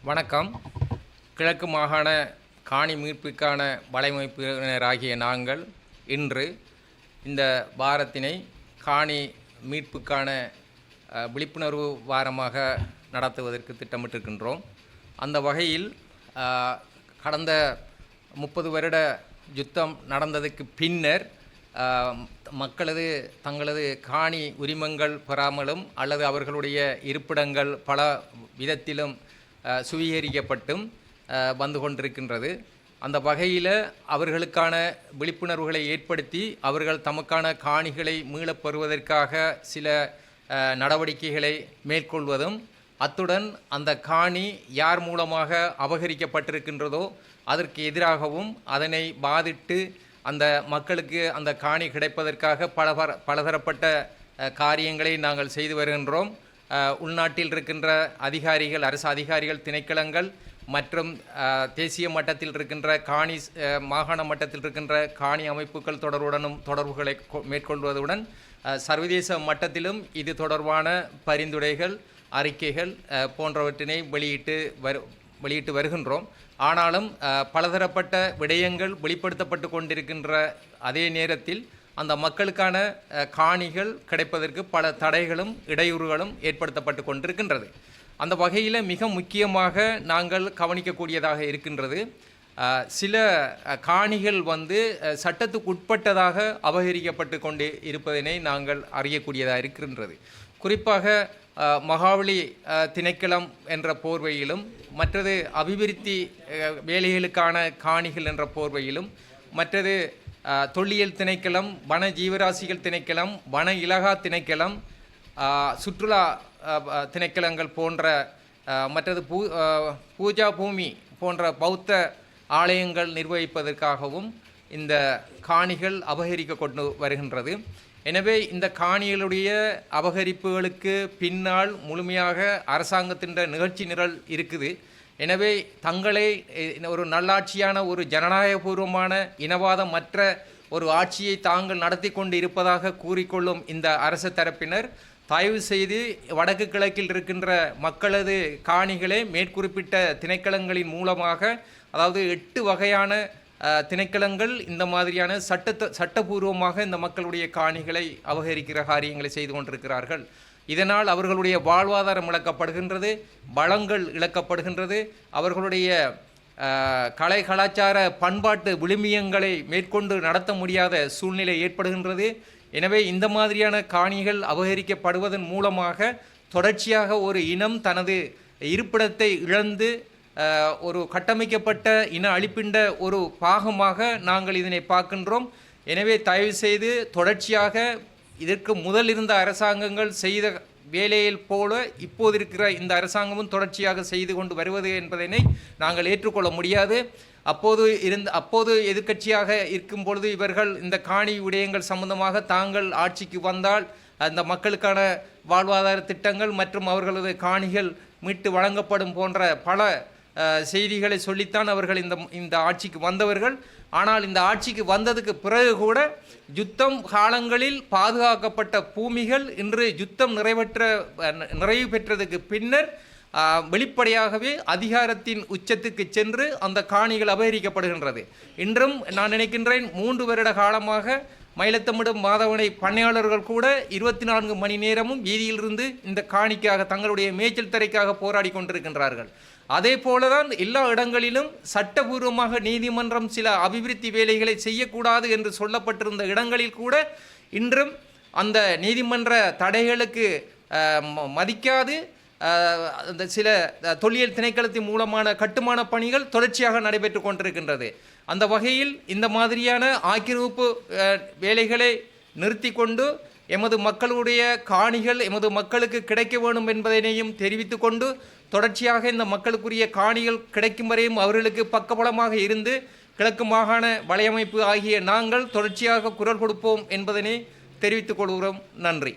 வணக்கம். கிழக்கு மாகாண காணி மீட்புக்கான வலையமைப்பினராகிய நாங்கள் இன்று இந்த வாரத்தினை காணி மீட்புக்கான விழிப்புணர்வு வாரமாக நடத்துவதற்கு திட்டமிட்டிருக்கின்றோம். அந்த வகையில் கடந்த 30 வருட யுத்தம் நடந்ததுக்கு பின்னர் தங்களது காணி உரிமங்கள் பெறாமலும் அல்லது அவர்களுடைய இருப்பிடங்கள் பல விதத்திலும் சுவீகரிக்கப்பட்டும் வந்து கொண்டிருக்கின்றது. அந்த வகையில் அவர்களுக்கான விழிப்புணர்வுகளை ஏற்படுத்தி அவர்கள் தமக்கான காணிகளை மீளப் பெறுவதற்காக சில நடவடிக்கைகளை மேற்கொள்வதும், அத்துடன் அந்த காணி யார் மூலமாக அபகரிக்கப்பட்டிருக்கின்றதோ அதற்கு எதிராகவும் அதனை பாதிட்டு அந்த மக்களுக்கு அந்த காணி கிடைப்பதற்காக பலதரப்பட்ட காரியங்களை நாங்கள் செய்து வருகின்றோம். உள்நாட்டில் இருக்கின்ற அதிகாரிகள், அரசு அதிகாரிகள், திணைக்களங்கள் மற்றும் தேசிய மட்டத்தில் இருக்கின்ற காணி, மாகாண மட்டத்தில் இருக்கின்ற காணி அமைப்புகள் தொடர்புகளை மேற்கொள்வதுடன் சர்வதேச மட்டத்திலும் இது தொடர்பான பரிந்துரைகள், அறிக்கைகள் போன்றவற்றினை வெளியிட்டு வருகின்றோம். ஆனாலும் பலதரப்பட்ட விடயங்கள் வெளிப்படுத்தப்பட்டு கொண்டிருக்கின்ற அதே நேரத்தில் அந்த மக்களுக்கான காணிகள் கிடைப்பதற்கு பல தடைகளும் இடையூறுகளும் ஏற்படுத்தப்பட்டு கொண்டிருக்கின்றது. அந்த வகையில் மிக முக்கியமாக நாங்கள் கவனிக்கக்கூடியதாக இருக்கின்றது, சில காணிகள் சட்டத்துக்கு உட்பட்டதாக அபகரிக்கப்பட்டு கொண்டு இருப்பதனை நாங்கள் அறியக்கூடியதாக இருக்கின்றது. குறிப்பாக மகாவலி திணைக்களம் என்ற போர்வையிலும், மற்றது அபிவிருத்தி வேலைகளுக்கான காணிகள் என்ற போர்வையிலும், மற்றது தொல்லியல் திணைக்களம், வன ஜீவராசிகள் திணைக்களம், வன இலகா திணைக்களம், சுற்றுலா திணைக்களங்கள் போன்ற, மற்றது பூஜா பூமி போன்ற பௌத்த ஆலயங்கள் நிர்வகிப்பதற்காகவும் இந்த காணிகள் அபகரிக்க கொண்டு வருகின்றது. எனவே இந்த காணிகளுடைய அபகரிப்புகளுக்கு பின்னால் முழுமையாக அரசாங்கத்தின் நிகழ்ச்சி நிரல் இருக்குது. எனவே தங்களை ஒரு நல்லாட்சியான, ஒரு ஜனநாயகபூர்வமான, இனவாதமற்ற ஒரு ஆட்சியை தாங்கள் நடத்தி கொண்டு இருப்பதாக கூறிக்கொள்ளும் இந்த அரசு தரப்பினர் தயவு செய்து வடக்கு கிழக்கில் இருக்கின்ற மக்களது காணிகளை மேற்குறிப்பிட்ட திணைக்களங்களின் மூலமாக, அதாவது 8 வகையான திணைக்களங்கள் இந்த மாதிரியான சட்டபூர்வமாக இந்த மக்களுடைய காணிகளை அபகரிக்கிற காரியங்களை செய்து கொண்டிருக்கிறார்கள். இதனால் அவர்களுடைய வாழ்வாதாரம் இழக்கப்படுகின்றது, வளங்கள் இழக்கப்படுகின்றது, அவர்களுடைய கலை கலாச்சார பண்பாட்டு விழுமியங்களை மேற்கொண்டு நடத்த முடியாத சூழ்நிலை ஏற்படுகின்றது. எனவே இந்த மாதிரியான காணிகள் அபகரிக்கப்படுவதன் மூலமாக தொடர்ச்சியாக ஒரு இனம் தனது இருப்பிடத்தை இழந்து ஒரு கட்டமைக்கப்பட்ட இன அழிப்பின்ற ஒரு பாகமாக நாங்கள் இதனை பார்க்கின்றோம். எனவே தயவு செய்து தொடர்ச்சியாக இதற்கு முதல் இருந்த அரசாங்கங்கள் செய்த வேலையில் போல இப்போது இருக்கிற இந்த அரசாங்கமும் தொடர்ச்சியாக செய்து கொண்டு வருவது என்பதனை நாங்கள் ஏற்றுக்கொள்ள முடியாது. அப்போது எதிர்க்கட்சியாக இருக்கும் பொழுது இவர்கள் இந்த காணி விடயங்கள் சம்பந்தமாக தாங்கள் ஆட்சிக்கு வந்தால் அந்த மக்களுக்கான வாழ்வாதார திட்டங்கள் மற்றும் அவர்களது காணிகள் மீட்டு வழங்கப்படும் போன்ற பல செய்திகளை சொல்லித்தான் அவர்கள் இந்த ஆட்சிக்கு வந்தவர்கள். ஆனால் இந்த ஆட்சிக்கு வந்ததுக்கு பிறகு கூட யுத்தம் காலங்களில் பாதுகாக்கப்பட்ட பூமிகள் இன்று யுத்தம் நிறைவு பெற்றதுக்கு பின்னர் வெளிப்படையாகவே அதிகாரத்தின் உச்சத்துக்கு சென்று அந்த காணிகள் அபகரிக்கப்படுகின்றது. இன்றும் நான் நினைக்கின்றேன் 3 வருட காலமாக மயிலத்தமிடும் மாதவனை பண்ணையாளர்கள் கூட 24 மணி நேரமும் வீதியிலிருந்து இந்த காணிக்காக, தங்களுடைய மேய்ச்சல் தரைக்காக போராடி கொண்டிருக்கின்றார்கள். அதே போலதான் எல்லா இடங்களிலும் சட்டபூர்வமாக நீதிமன்றம் சில அபிவிருத்தி வேலைகளை செய்யக்கூடாது என்று சொல்லப்பட்டிருந்த இடங்களில் கூட இன்றும் அந்த நீதிமன்ற தடைகளுக்கு மதிக்காது அந்த சில தொல்லியல் திணைக்களத்தின் மூலமான கட்டுமான பணிகள் தொடர்ச்சியாக நடைபெற்று கொண்டிருக்கின்றது. அந்த வகையில் இந்த மாதிரியான ஆக்கிரமிப்பு வேலைகளை நிறுத்தி கொண்டு எமது மக்களுடைய காணிகள் எமது மக்களுக்கு கிடைக்க வேண்டும் என்பதனையும் தெரிவித்து கொண்டு, தொடர்ச்சியாக இந்த மக்களுக்குரிய காணிகள் கிடைக்கும் வரையும் அவர்களுக்கு பக்கபலமாக இருந்து கிழக்கு மாகாண வலையமைப்பு ஆகிய நாங்கள் தொடர்ச்சியாக குரல் கொடுப்போம் என்பதனை தெரிவித்துக் கொள்கிறோம். நன்றி.